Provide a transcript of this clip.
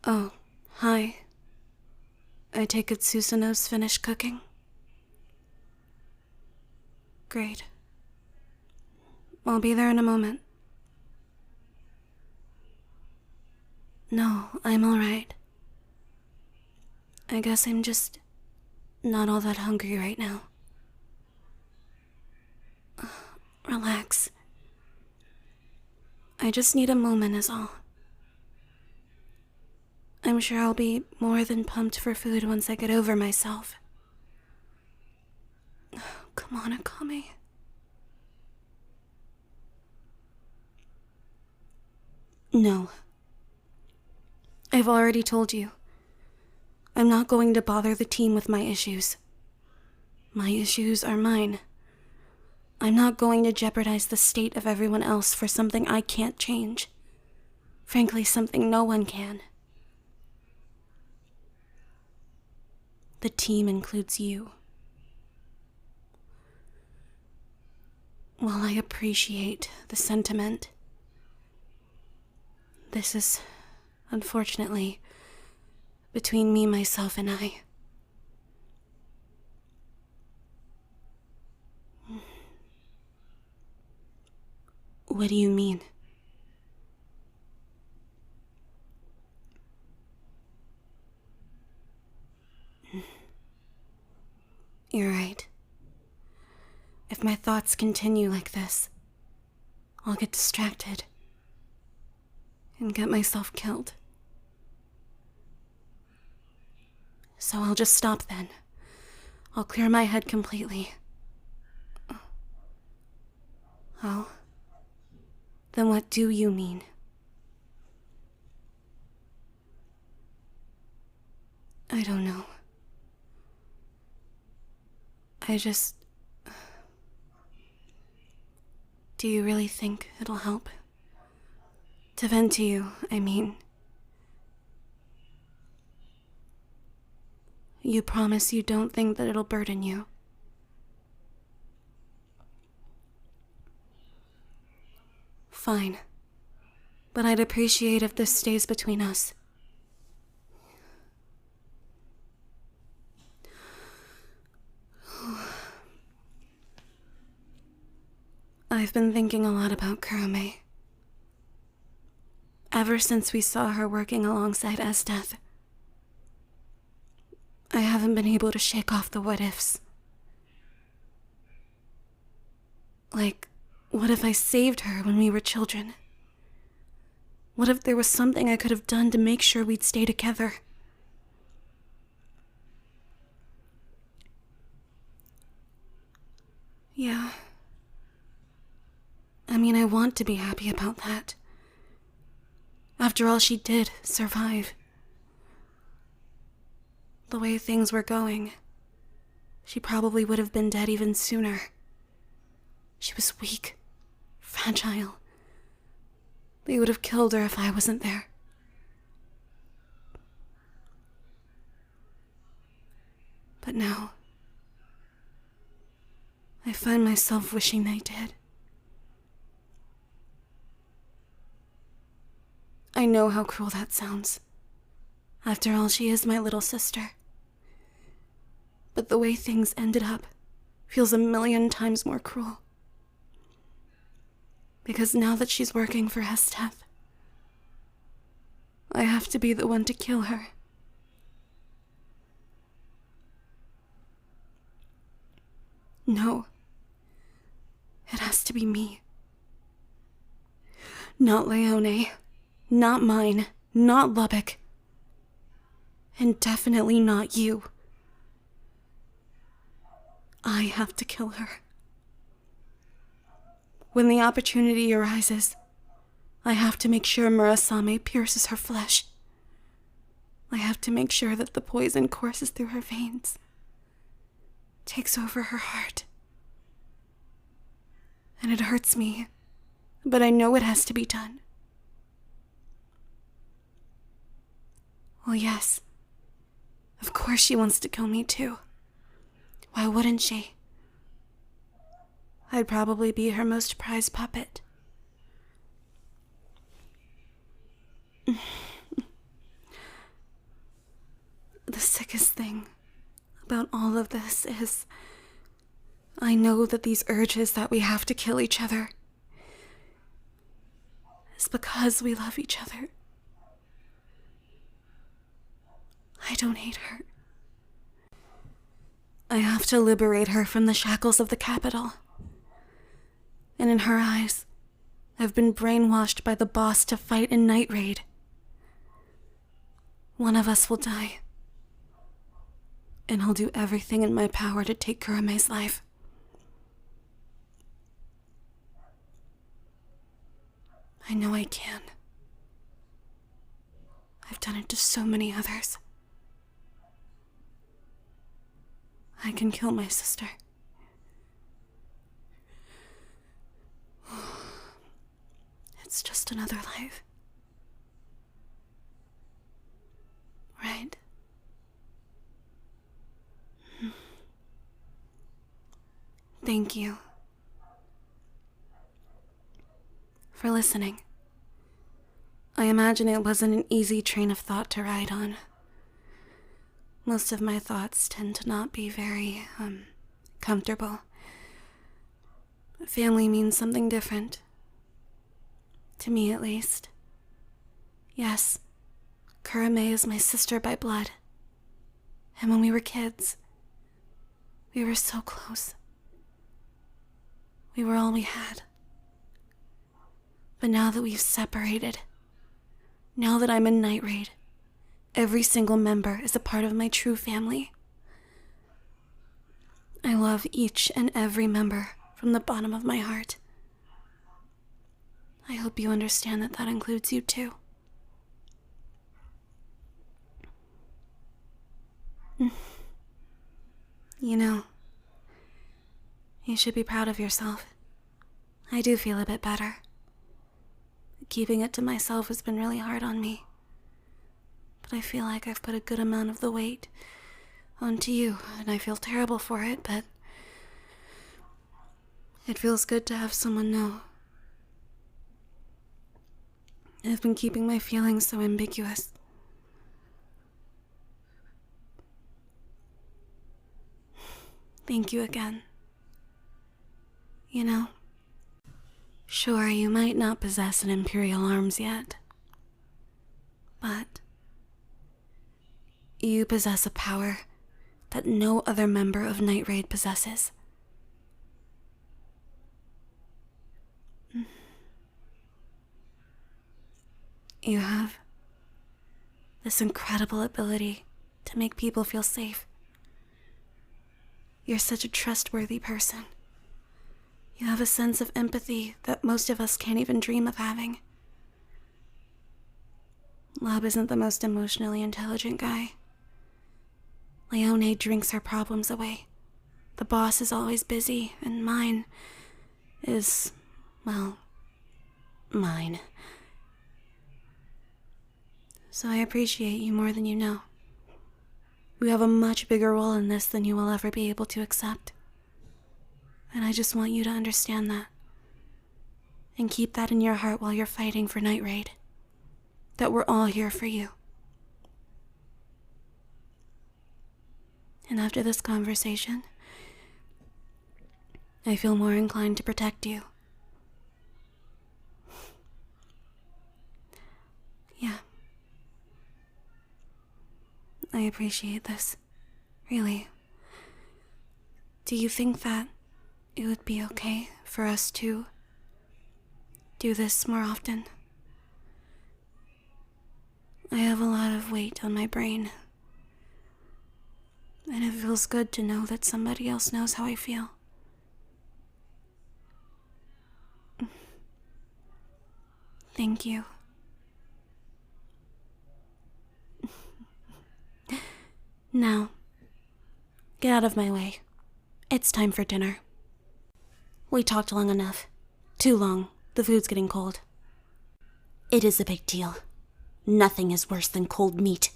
Oh, hi. I take it Susanoo's finished cooking? Great. I'll be there in a moment. No, I'm alright. I guess I'm just not all that hungry right now. Relax. I just need a moment is all. I'm sure I'll be more than pumped for food once I get over myself. Come on, Akame. No. I've already told you. I'm not going to bother the team with my issues. My issues are mine. I'm not going to jeopardize the state of everyone else for something I can't change. Frankly, something no one can. The team includes you. While I appreciate the sentiment, this is, unfortunately, between me, myself, and I. What do you mean? You're right. If my thoughts continue like this, I'll get distracted and get myself killed. So I'll just stop then. I'll clear my head completely. Oh? Then what do you mean? I don't know. Do you really think it'll help? To vent to you, I mean. You promise you don't think that it'll burden you? Fine. But I'd appreciate if this stays between us. I've been thinking a lot about Akame. Ever since we saw her working alongside Esdeath, I haven't been able to shake off the what-ifs. Like, what if I saved her when we were children? What if there was something I could have done to make sure we'd stay together? Yeah. I mean, I want to be happy about that. After all, she did survive. The way things were going, she probably would have been dead even sooner. She was weak, fragile. They would have killed her if I wasn't there. But now, I find myself wishing they did. I know how cruel that sounds. After all, she is my little sister. But the way things ended up feels a million times more cruel. Because now that she's working for Esdeath, I have to be the one to kill her. No. It has to be me. Not Leone. Not mine. Not Lubbock. And definitely not you. I have to kill her. When the opportunity arises, I have to make sure Murasame pierces her flesh. I have to make sure that the poison courses through her veins, takes over her heart. And it hurts me, but I know it has to be done. Well, yes. Of course she wants to kill me too. Why wouldn't she? I'd probably be her most prized puppet. The sickest thing about all of this is I know that these urges that we have to kill each other is because we love each other. I don't hate her. I have to liberate her from the shackles of the capital. And in her eyes, I've been brainwashed by the boss to fight in Night Raid. One of us will die. And I'll do everything in my power to take Kurame's life. I know I can. I've done it to so many others. I can kill my sister. It's just another life. Right? Thank you for listening. I imagine it wasn't an easy train of thought to ride on. Most of my thoughts tend to not be very, comfortable. Family means something different. To me, at least. Yes, Kurame is my sister by blood. And when we were kids, we were so close. We were all we had. But now that we've separated, now that I'm in Night Raid, every single member is a part of my true family. I love each and every member from the bottom of my heart. I hope you understand that that includes you too. You know, you should be proud of yourself. I do feel a bit better. Keeping it to myself has been really hard on me. But I feel like I've put a good amount of the weight onto you, and I feel terrible for it, but it feels good to have someone know. I've been keeping my feelings so ambiguous. Thank you again. You know, sure, you might not possess an Imperial arms yet, but you possess a power that no other member of Night Raid possesses. You have this incredible ability to make people feel safe. You're such a trustworthy person. You have a sense of empathy that most of us can't even dream of having. Lab isn't the most emotionally intelligent guy. Leone drinks her problems away. The boss is always busy, and mine is, well, mine. So I appreciate you more than you know. You have a much bigger role in this than you will ever be able to accept. And I just want you to understand that. And keep that in your heart while you're fighting for Night Raid. That we're all here for you. And after this conversation, I feel more inclined to protect you. Yeah. I appreciate this. Really. Do you think that it would be okay for us to do this more often? I have a lot of weight on my brain. And it feels good to know that somebody else knows how I feel. Thank you. Now, get out of my way. It's time for dinner. We talked long enough. Too long. The food's getting cold. It is a big deal. Nothing is worse than cold meat.